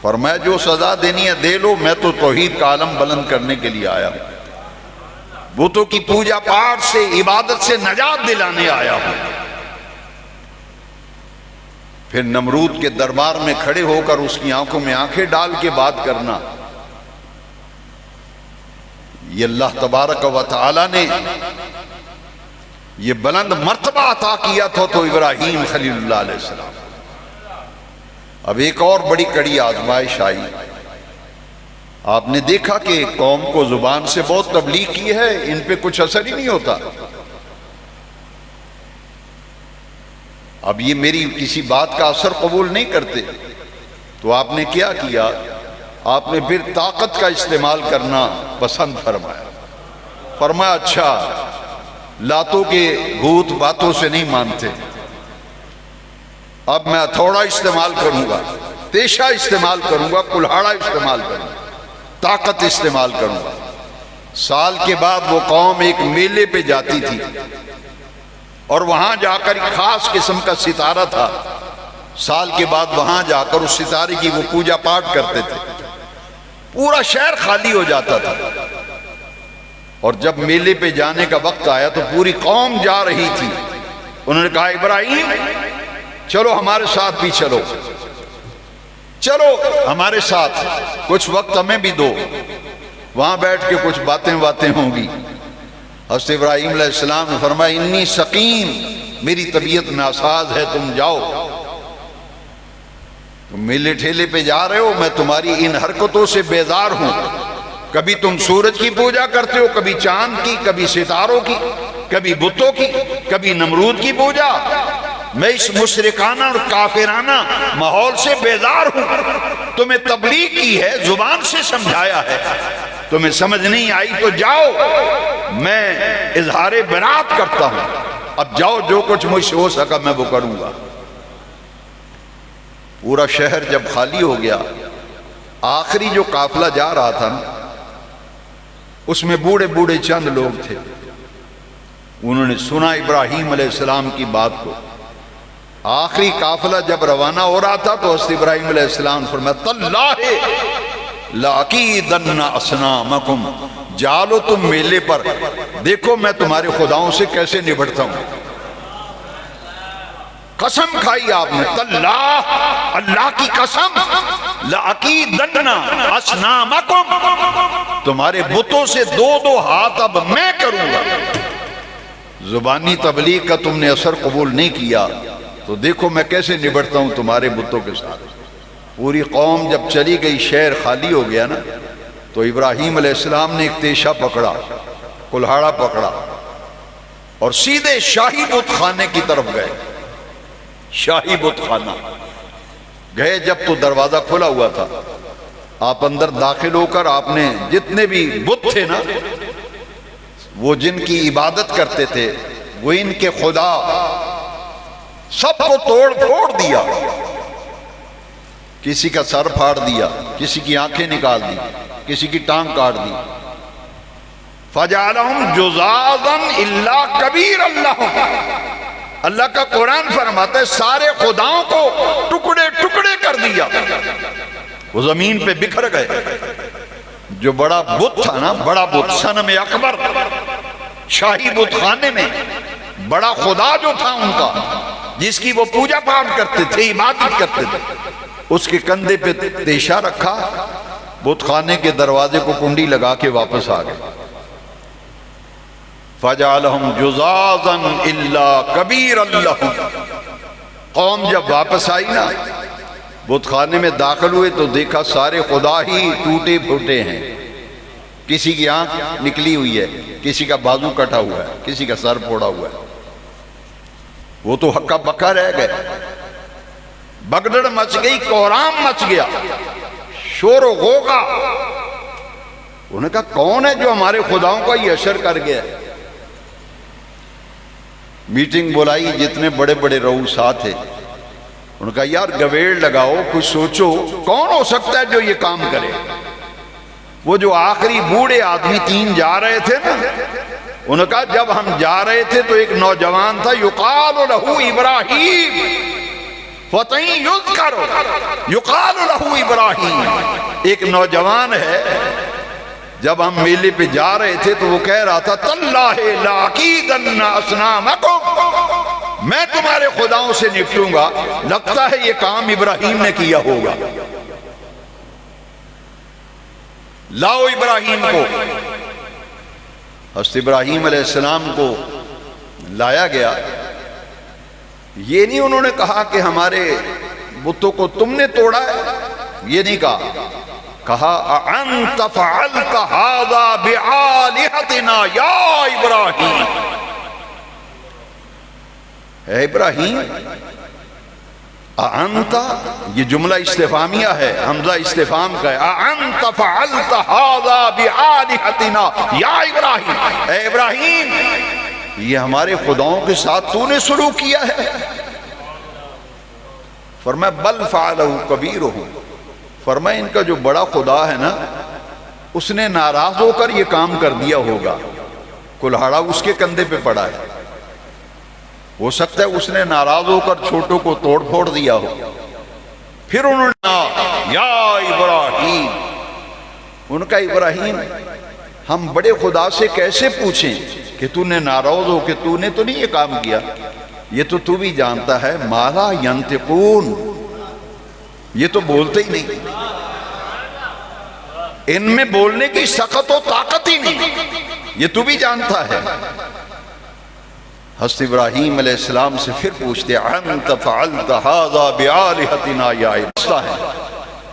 فرمایا جو سزا دینی ہے دے لو، میں تو توحید کا علم بلند کرنے کے لیے آیا ہوں، بتوں کی پوجا پاٹ سے، عبادت سے نجات دلانے آیا ہوں. پھر نمرود کے دربار میں کھڑے ہو کر اس کی آنکھوں میں آنکھیں ڈال کے بات کرنا، یہ اللہ تبارک و تعالی نے یہ بلند مرتبہ عطا کیا تھا تو ابراہیم خلیل اللہ علیہ السلام. اب ایک اور بڑی کڑی آزمائش آئی. آپ نے دیکھا کہ قوم کو زبان سے بہت تبلیغ کی ہے، ان پہ کچھ اثر ہی نہیں ہوتا. اب یہ میری کسی بات کا اثر قبول نہیں کرتے، تو آپ نے کیا کیا؟ آپ نے پھر طاقت کا استعمال کرنا پسند فرمایا. فرمایا اچھا، لاتوں کے بھوت باتوں سے نہیں مانتے، اب میں ہتھوڑا استعمال کروں گا، تیشہ استعمال کروں گا، کلہاڑا استعمال کروں گا، طاقت استعمال کروں گا. سال کے بعد وہ قوم ایک میلے پہ جاتی تھی اور وہاں جا کر ایک خاص قسم کا ستارہ تھا. سال کے بعد وہاں جا کر اس ستارے کی وہ پوجا پاٹ کرتے تھے. پورا شہر خالی ہو جاتا تھا، اور جب میلے پہ جانے کا وقت آیا تو پوری قوم جا رہی تھی. انہوں نے کہا ابراہیم چلو ہمارے ساتھ بھی چلو، چلو ہمارے ساتھ، کچھ وقت ہمیں بھی دو، وہاں بیٹھ کے کچھ باتیں ہوں گی. حضرت ابراہیم علیہ السلام نے فرمایا انی سقیم، میری طبیعت ناساز ہے، تم جاؤ. تم میلے ٹھیلے پہ جا رہے ہو، میں تمہاری ان حرکتوں سے بیزار ہوں. کبھی تم سورج کی پوجا کرتے ہو، کبھی چاند کی، کبھی ستاروں کی، کبھی بتوں کی، کبھی نمرود کی پوجا. میں اس مشرکانہ اور کافرانہ ماحول سے بیزار ہوں. تمہیں تبلیغ کی ہے، زبان سے سمجھایا ہے، تمہیں سمجھ نہیں آئی تو جاؤ، میں اظہار برات کرتا ہوں. اب جاؤ، جو کچھ مجھ سے ہو سکا میں وہ کروں گا. پورا شہر جب خالی ہو گیا، آخری جو قافلہ جا رہا تھا اس میں بوڑھے بوڑھے چند لوگ تھے. انہوں نے سنا ابراہیم علیہ السلام کی بات کو. آخری قافلہ جب روانہ ہو رہا تھا تو حضرت ابراہیم علیہ السلام فرمایا تاللہ لَأَكِيدَنَّ أَصْنَامَكُمْ، جالو تم میلے پر، دیکھو میں تمہارے خداؤں سے کیسے نبٹتا ہوں. قسم کھائی آپ نے، تاللہ، اللہ کی قسم، لَأَكِيدَنَّ أَصْنَامَكُمْ، تمہارے بتوں سے دو ہاتھ اب میں کروں گا. زبانی تبلیغ کا تم نے اثر قبول نہیں کیا تو دیکھو میں کیسے نبٹتا ہوں تمہارے بتوں کے ساتھ. پوری قوم جب چلی گئی، شہر خالی ہو گیا نا، تو ابراہیم علیہ السلام نے ایک تیشہ پکڑا، کلہاڑا پکڑا اور سیدھے شاہی بت خانے کی طرف گئے. شاہی بت خانہ گئے جب تو دروازہ کھلا ہوا تھا. آپ اندر داخل ہو کر آپ نے جتنے بھی بت تھے نا، وہ جن کی عبادت کرتے تھے، وہ ان کے خدا، سب کو توڑ پھوڑ دیا. کسی کا سر پھاڑ دیا، کسی کی آنکھیں نکال دی، کسی کی ٹانگ کاٹ دی. فَجَعَلَهُمْ جُزَاظًا إِلَّا كَبِيرًا لَهُمْ، اللہ کا قرآن فرماتا ہے سارے خداؤں کو ٹکڑے ٹکڑے کر دیا، وہ زمین پہ بکھر گئے. جو بڑا بت تھا نا، بڑا بت، صنم اکبر، شاہی بت خانے میں بڑا خدا جو تھا ان کا، جس کی وہ پوجا پاٹ کرتے تھے، عبادت کرتے تھے، اس کے کندھے پہ تیشہ رکھا، بت خانے کے دروازے کو کنڈی لگا کے واپس آ گئے. فَجَعَلَهُمْ جُزَاظًا إِلَّا كَبِيرًا لَهُمْ. قوم جب واپس آئی نا بت خانے میں داخل ہوئے تو دیکھا سارے خدا ہی ٹوٹے پھوٹے ہیں، کسی کی آنکھ نکلی ہوئی ہے، کسی کا بازو کٹا ہوا ہے، کسی کا سر پھوڑا ہوا ہے، وہ تو ہکا بکا رہ گئے، بگدڑ مچ گئی، کوہرام مچ گیا، شور و غوغا۔ انہوں نے کہا کون ہے جو ہمارے خداؤں کا یہ اشر کر گیا؟ میٹنگ بلائی، جتنے بڑے بڑے رؤساء تھے، انہوں نے کہا یار گویڑ لگاؤ، کچھ سوچو کون ہو سکتا ہے جو یہ کام کرے۔ وہ جو آخری بوڑھے آدمی تین جا رہے تھے نا، انہوں نے کہا جب ہم جا رہے تھے تو ایک نوجوان تھا، یقال لہو ابراہیم، فتیں یذکر، یقال لہو ابراہیم، ایک نوجوان ہے، جب ہم میلے پہ جا رہے تھے تو وہ کہہ رہا تھا تاللہ لاکیدن اصنامکم، میں تمہارے خداؤں سے نپٹوں گا، لگتا ہے یہ کام ابراہیم نے کیا ہوگا۔ لاؤ ابراہیم کو، حضرت ابراہیم علیہ السلام کو لایا گیا۔ یہ نہیں انہوں نے کہا کہ ہمارے بتوں کو تم نے توڑا ہے، یہ نہیں کہا، کہا اَأَنْتَ فَعَلْتَ هَذَا بِآلِهَتِنَا یا ابراہیم، اے ابراہیم، اَأَنْتَ، یہ جملہ استفہامیہ ہے، حمزہ استفہام کا ہے، اَأَنْتَ فَعَلْتَ هَذَا بِآلِهَتِنَا یا ابراہیم، اے ابراہیم، یہ ہمارے خداؤں کے ساتھ تو نے سلوک کیا ہے؟ فرمایا بل فعلہ کبیرہم، فرمایا ان کا جو بڑا خدا ہے نا، اس نے ناراض ہو کر یہ کام کر دیا ہوگا، کلہاڑا اس کے کندھے پہ پڑا ہے، ہو سکتا ہے اس نے ناراض ہو کر چھوٹوں کو توڑ پھوڑ دیا ہو۔ پھر انہوں نے کہا یا ابراہیم، ان کا ابراہیم ہم بڑے خدا سے کیسے پوچھیں کہ تو نے ناراض ہو کہ تو نے تو نہیں یہ کام کیا، یہ تو بھی جانتا ہے، ما لا ینطقون، یہ تو بولتے ہی نہیں، ان میں بولنے کی سخت و طاقت ہی نہیں، یہ تو بھی جانتا ہے۔ حضرت ابراہیم علیہ السلام سے پھر پوچھتے انت فعلت ھذا بآلہتنا یا ابراہیم،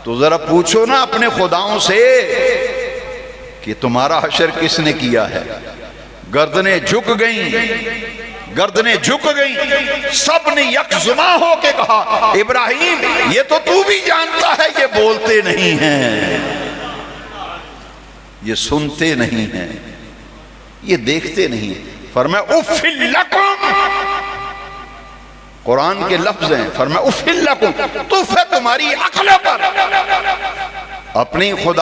تو ذرا پوچھو نا اپنے خداؤں سے کہ تمہارا حشر کس نے کیا ہے۔ گردنیں جھک گئیں، گردنیں جھک گئیں، سب نے یکزما ہو کے کہا ابراہیم یہ تو بھی جانتا ہے، یہ بولتے نہیں ہیں، یہ سنتے نہیں ہیں، یہ دیکھتے نہیں ہیں۔ فرمایا اُفِّل لَكُمْ، قرآن کے لفظ ہیں، فرمایا اُفِّل لَكُمْ، تُف ہے تمہاری عقل پر، اپنی خدا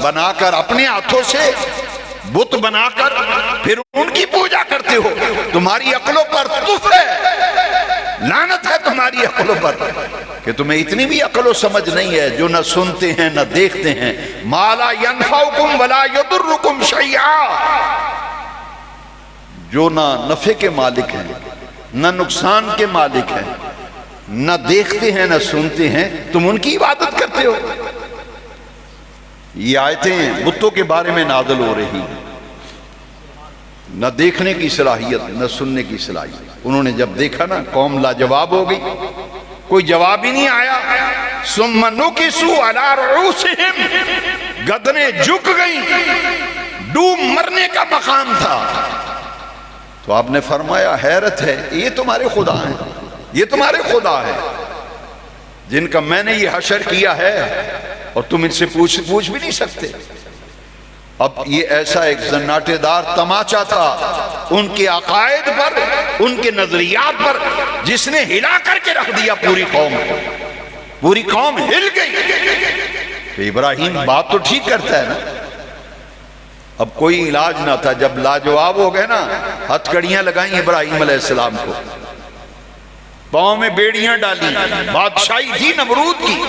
بنا کر اپنے ہاتھوں سے بت بنا کر پھر ان کی پوجا کرتے ہو، تمہاری عقلوں پر تف ہے، لعنت ہے تمہاری عقلوں پر کہ تمہیں اتنی بھی عقل و سمجھ نہیں ہے، جو نہ سنتے ہیں نہ دیکھتے ہیں۔ ما لا ینفعکم ولا یضرکم شیئا، جو نہ نفع کے مالک ہیں نہ نقصان کے مالک ہیں، نہ دیکھتے ہیں نہ سنتے ہیں، تم ان کی عبادت کرتے ہو۔ یہ آیتیں بتوں کے بارے میں نازل ہو رہی ہیں، نہ دیکھنے کی صلاحیت نہ سننے کی صلاحیت۔ انہوں نے جب دیکھا نا قوم لاجواب ہو گئی، کوئی جواب ہی نہیں آیا۔ ثم نکسوا علی رؤوسہم، گردنیں جھک گئیں، ڈوب مرنے کا مقام تھا۔ تو آپ نے فرمایا حیرت ہے، یہ تمہارے خدا ہیں، یہ تمہارے خدا ہیں جن کا میں نے یہ حشر کیا ہے، اور تم ان سے پوچھ بھی نہیں سکتے۔ اب یہ ایسا ایک زناٹے دار تماچا تھا ان کے عقائد پر، ان کے نظریات پر، جس نے ہلا کر کے رکھ دیا پوری قوم کو، پوری قوم ہل گئی کہ ابراہیم بات تو ٹھیک کرتا ہے نا۔ اب کوئی علاج نہ تھا، جب لاجواب ہو گئے نا، ہتھ کڑیاں لگائیں ابراہیم علیہ السلام کو، پاؤں میں بیڑیاں ڈالی، بادشاہی تھی نمرود کی،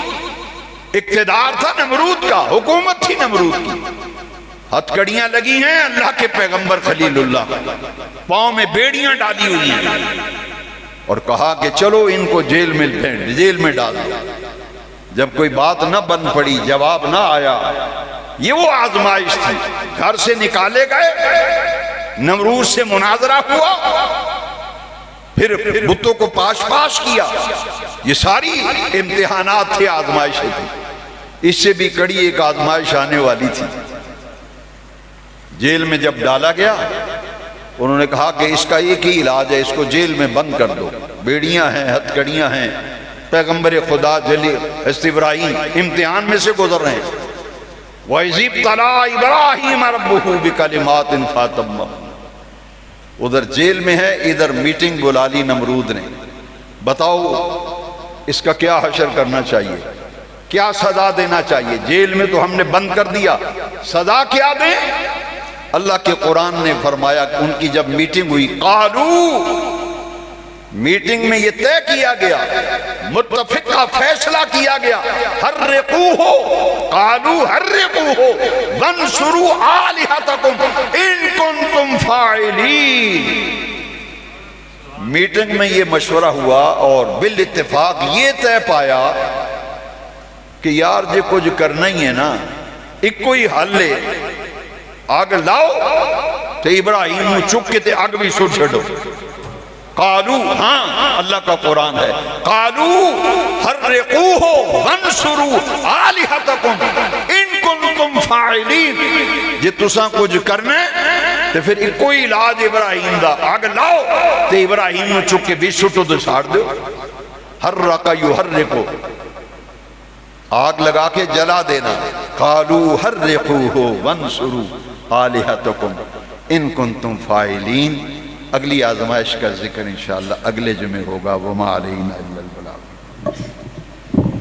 اقتدار تھا نمرود کا، حکومت تھی نمرود کی، ہتھ کڑیاں لگی ہیں اللہ کے پیغمبر خلیل اللہ، پاؤں میں بیڑیاں ڈالی ہوئی ہیں، اور کہا کہ چلو ان کو جیل میں ڈال دو۔ جب کوئی بات نہ بن پڑی، جواب نہ آیا، یہ وہ آزمائش تھی۔ گھر سے نکالے گئے، نمرود سے مناظرہ ہوا، پھر بتوں کو پاش پاش کیا. یہ ساری امتحانات تھے، آزمائشیں تھی. اس سے بھی کڑی ایک آزمائش آنے والی تھی. جیل میں جب ڈالا گیا انہوں نے کہا کہ اس کا ایک ہی علاج ہے، اس کو جیل میں بند کر دو. بیڑیاں ہیں، ہتھ کڑیاں ہیں. پیغمبر خدا حضرت ابراہیم امتحان میں سے گزر رہے ہیں. وَإِذِ ابْتَلَىٰ إِبْرَاهِيمَ رَبُّهُ بِكَلِمَاتٍ فَأَتَمَّهُنَّ. ادھر جیل میں ہے، ادھر میٹنگ بلا لی نمرود نے. بتاؤ اس کا کیا حشر کرنا چاہیے، کیا سزا دینا چاہیے. جیل میں تو ہم نے بند کر دیا، سزا کیا دیں؟ اللہ کے قرآن نے فرمایا کہ ان کی جب میٹنگ ہوئی، قالو، میٹنگ میں یہ طے کیا گیا، متفقہ فیصلہ کیا گیا، حرقوہ، قالو حرقوہ وانصروا آلہتکم ان کنتم فاعلین. میٹنگ میں یہ مشورہ ہوا اور بالاتفاق یہ طے پایا کہ یار جے کچھ کرنا ہی ہے نا، ایک کوئی حل لے، آگ لاؤ تے ابراہیم نو چک کے تے آگ بھی سٹ چھڑو. قالو، ہاں اللہ کا قرآن ہے، قالو حرقوہ وانصروا آلہتکم ان کنتم فاعلین. جے تساں کچھ کرنا ہے تے پھر ایک کوئی علاج ابراہیم دا، آگ لاؤ تے ابراہیم نو چک کے بھی سٹو تے ساڑ دو. حرق یحرقو، آگ لگا کے جلا دینا. قالو حرقوہ وانصروا آلہتکم ان کنتم فاعلین. اگلی آزمائش کا ذکر انشاءاللہ اگلے جمعے ہوگا. وما علینا الا